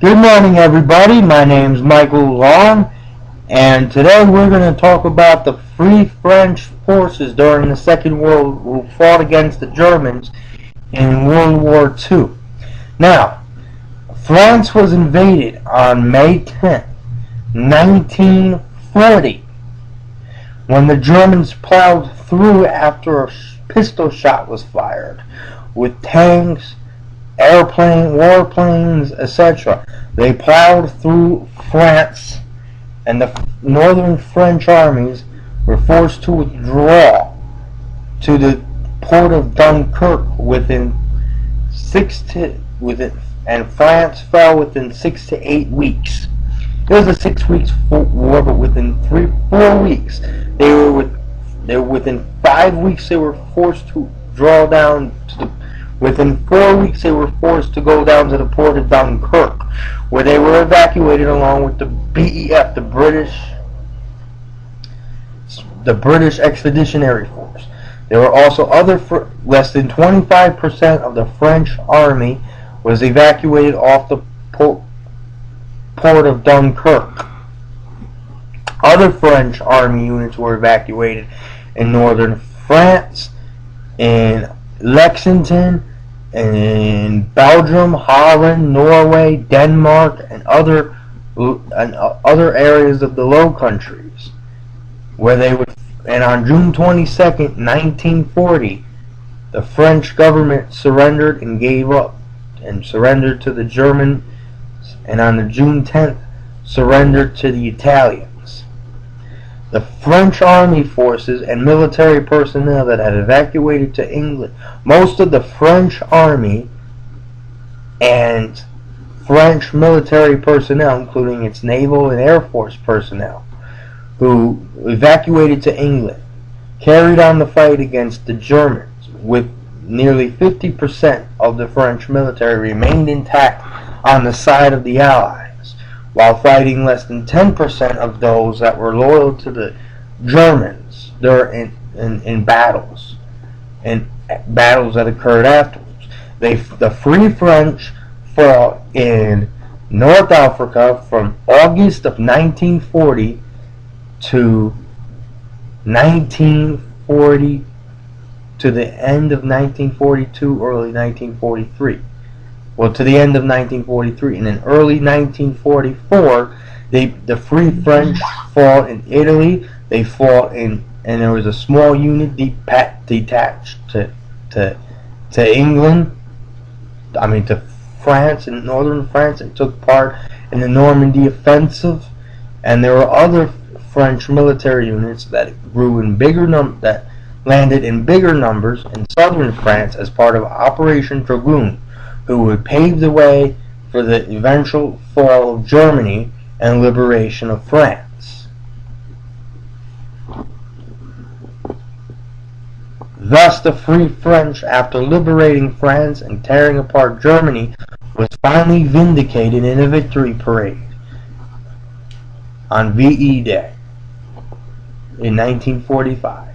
Good morning, everybody. My name's Michael Long, and today we're going to talk about the Free French forces during the Second World War who fought against the Germans in World War II. Now, France was invaded on May 10th, 1940, when the Germans plowed through after a pistol shot was fired with tanks, warplanes, etc. They plowed through France, and the northern French armies were forced to withdraw to the port of Dunkirk and France fell within 6 to 8 weeks. It was a 6 weeks war, but within 4 weeks, within 5 weeks they were forced to draw down to the. Within 4 weeks, they were forced to go down to the port of Dunkirk, where they were evacuated along with the BEF, the British Expeditionary Force. There were also less than 25% of the French army was evacuated off the port of Dunkirk. Other French army units were evacuated in northern France, in Lexington, in Belgium, Holland, Norway, Denmark, and other areas of the Low Countries, where they would. And on June 22nd, 1940, the French government surrendered and gave up, and surrendered to the Germans, and on June 10th, surrendered to the Italians. The French army forces and military personnel that had evacuated to England, most of the French army and French military personnel, including its naval and air force personnel, who evacuated to England, carried on the fight against the Germans, with nearly 50% of the French military remained intact on the side of the Allies, while fighting less than 10% of those that were loyal to the Germans in battles that occurred afterwards. The Free French fought in North Africa from August of 1940 to the end of 1942, early 1943. Well, to the end of 1943, and in early 1944, the Free French fought in Italy. They fought and there was a small unit detached to England. To France and northern France, and took part in the Normandy offensive. And there were other French military units that grew in that landed in bigger numbers in southern France as part of Operation Dragoon, who would pave the way for the eventual fall of Germany and liberation of France. Thus, the Free French, after liberating France and tearing apart Germany, was finally vindicated in a victory parade on VE Day in 1945.